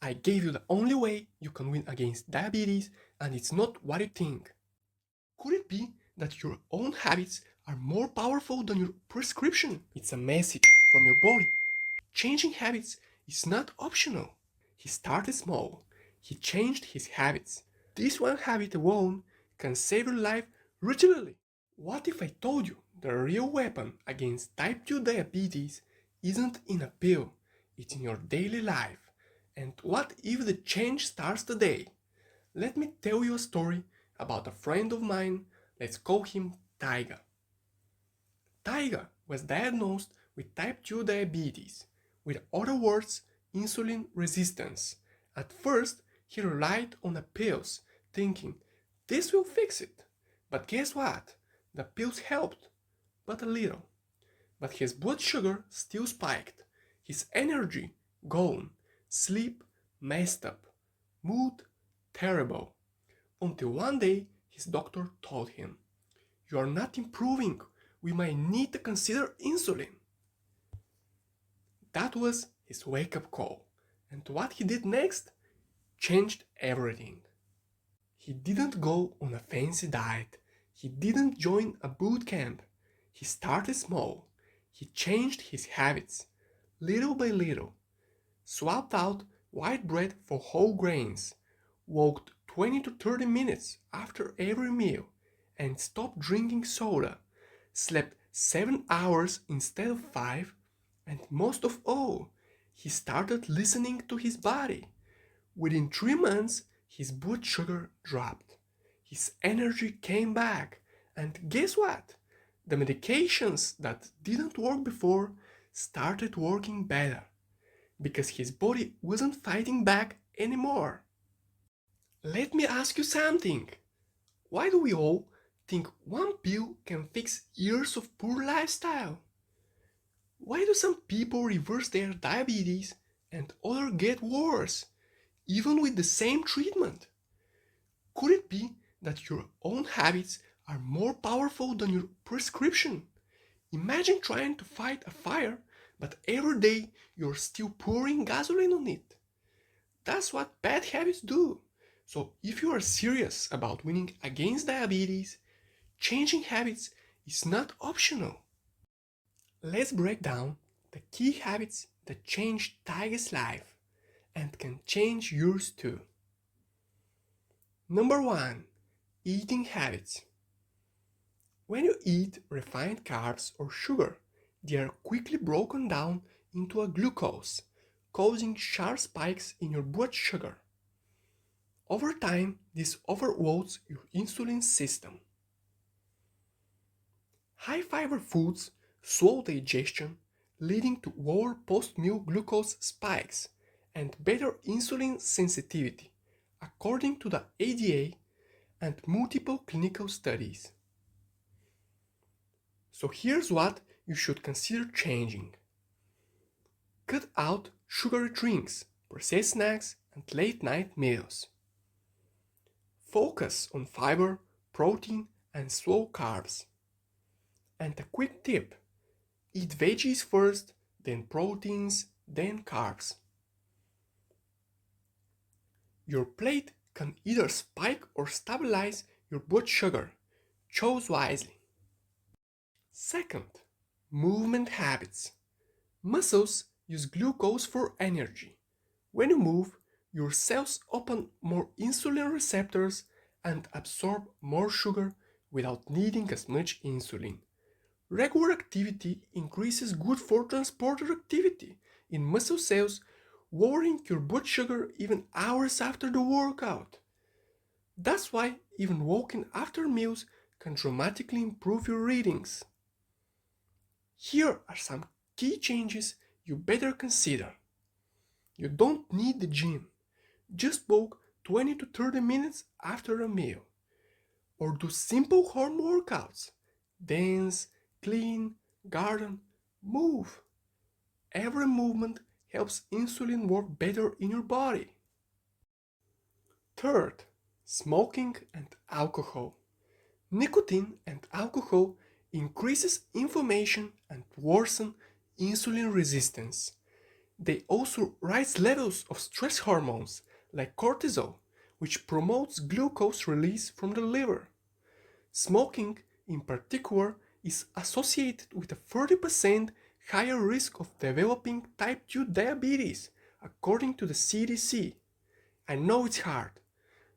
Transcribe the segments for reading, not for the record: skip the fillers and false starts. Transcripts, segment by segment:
I gave you the only way you can win against diabetes, and it's not what you think. Could it be that your own habits are more powerful than your prescription? It's a message from your body. Changing habits is not optional. He started small. He changed his habits. This one habit alone can save your life routinely. What if I told you the real weapon against type 2 diabetes isn't in a pill, it's in your daily life? And what if the change starts today? Let me tell you a story about a friend of mine. Let's call him Taiga. Taiga was diagnosed with type 2 diabetes, with other words, insulin resistance. At first, he relied on the pills, thinking, this will fix it. But guess what? The pills helped, but a little. But his blood sugar still spiked, his energy gone, sleep messed up, mood terrible. Until one day his doctor told him, you are not improving, we might need to consider insulin. That was his wake-up call, and what he did next changed everything. He didn't go on a fancy diet, he didn't join a boot camp. He started small, he changed his habits, little by little, swapped out white bread for whole grains, walked 20 to 30 minutes after every meal, and stopped drinking soda, slept 7 hours instead of 5, and most of all, he started listening to his body. Within 3 months, his blood sugar dropped, his energy came back, and guess what? The medications that didn't work before started working better, because his body wasn't fighting back anymore. Let me ask you something. Why do we all think one pill can fix years of poor lifestyle? Why do some people reverse their diabetes and others get worse, even with the same treatment? Could it be that your own habits are more powerful than your prescription? Imagine trying to fight a fire, but every day you're still pouring gasoline on it. That's what bad habits do. So if you are serious about winning against diabetes, changing habits is not optional. Let's break down the key habits that changed Tiger's life and can change yours too. Number 1. Eating habits. When you eat refined carbs or sugar, they are quickly broken down into a glucose, causing sharp spikes in your blood sugar. Over time, this overloads your insulin system. High-fiber foods slow digestion, leading to lower post-meal glucose spikes and better insulin sensitivity, according to the ADA and multiple clinical studies. So here's what you should consider changing. Cut out sugary drinks, processed snacks, and late-night meals. Focus on fiber, protein, and slow carbs. And a quick tip, eat veggies first, then proteins, then carbs. Your plate can either spike or stabilize your blood sugar. Choose wisely. Second, movement habits. Muscles use glucose for energy. When you move, your cells open more insulin receptors and absorb more sugar without needing as much insulin. Regular activity increases good for transporter activity in muscle cells, lowering your blood sugar even hours after the workout. That's why even walking after meals can dramatically improve your readings. Here are some key changes you better consider. You don't need the gym. Just walk 20 to 30 minutes after a meal. Or do simple home workouts. Dance, clean, garden, move. Every movement helps insulin work better in your body. Third, smoking and alcohol. Nicotine and alcohol increases inflammation and worsen insulin resistance. They also raise levels of stress hormones like cortisol, which promotes glucose release from the liver. Smoking, in particular, is associated with a 30% higher risk of developing type 2 diabetes, according to the CDC. I know it's hard,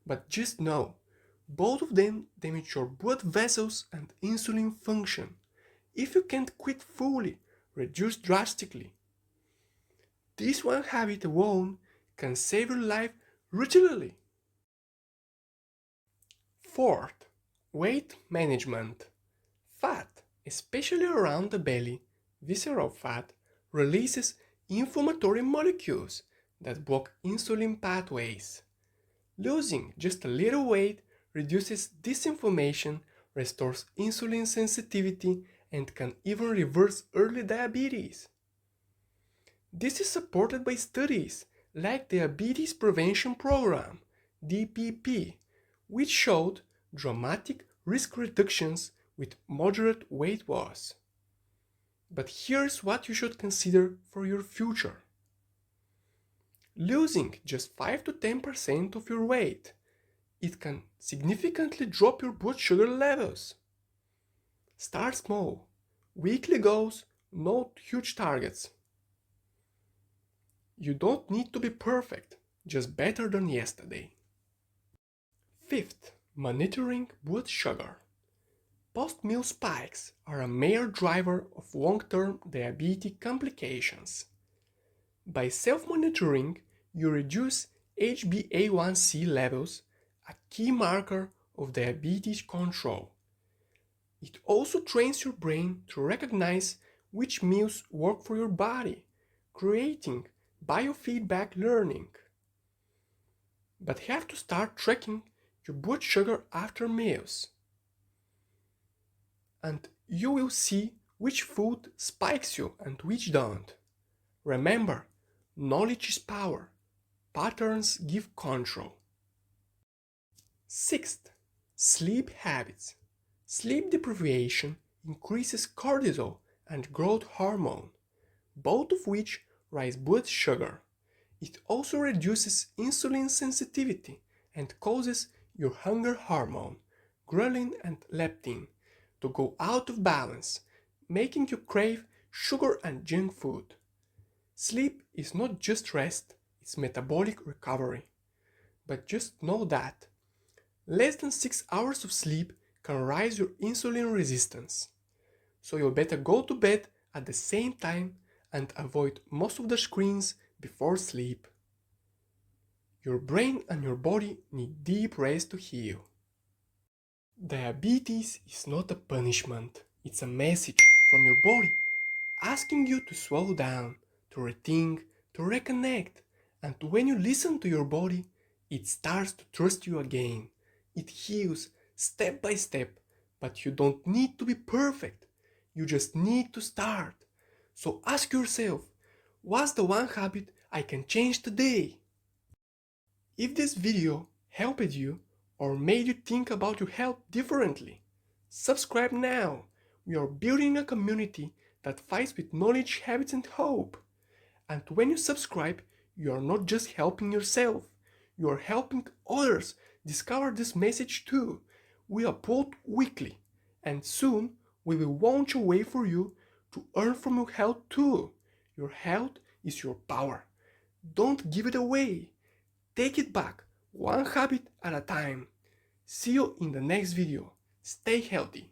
but just know, both of them damage your blood vessels and insulin function. If you can't quit fully, reduce drastically. This one habit alone can save your life regularly. Fourth, weight management. Fat, especially around the belly, visceral fat, releases inflammatory molecules that block insulin pathways. Losing just a little weight reduces this inflammation, restores insulin sensitivity, and can even reverse early diabetes. This is supported by studies like the Diabetes Prevention Program, DPP, which showed dramatic risk reductions with moderate weight loss. But here's what you should consider for your future. Losing just 5 to 10% of your weight, it can significantly drop your blood sugar levels. Start small, weekly goals, not huge targets. You don't need to be perfect, just better than yesterday. Fifth, monitoring blood sugar. Post-meal spikes are a major driver of long-term diabetic complications. By self-monitoring, you reduce HbA1c levels, a key marker of diabetes control. It also trains your brain to recognize which meals work for your body, creating biofeedback learning. But have to start tracking your blood sugar after meals. And you will see which food spikes you and which don't. Remember, knowledge is power. Patterns give control. Sixth, sleep habits. Sleep deprivation increases cortisol and growth hormone, both of which raise blood sugar. It also reduces insulin sensitivity and causes your hunger hormone, ghrelin and leptin, to go out of balance, making you crave sugar and junk food. Sleep is not just rest, it's metabolic recovery. But just know that less than 6 hours of sleep can raise your insulin resistance. So you better go to bed at the same time and avoid most of the screens before sleep. Your brain and your body need deep rest to heal. Diabetes is not a punishment, it's a message from your body asking you to slow down, to rethink, to reconnect. And when you listen to your body, it starts to trust you again. It heals step by step, but you don't need to be perfect. You just need to start. So ask yourself, what's the one habit I can change today? If this video helped you or made you think about your health differently, subscribe now. We are building a community that fights with knowledge, habits, and hope. And when you subscribe, you are not just helping yourself, you are helping others discover this message too. We upload weekly, and soon we will launch a way for you to earn from your health too. Your health is your power. Don't give it away. Take it back, one habit at a time. See you in the next video. Stay healthy.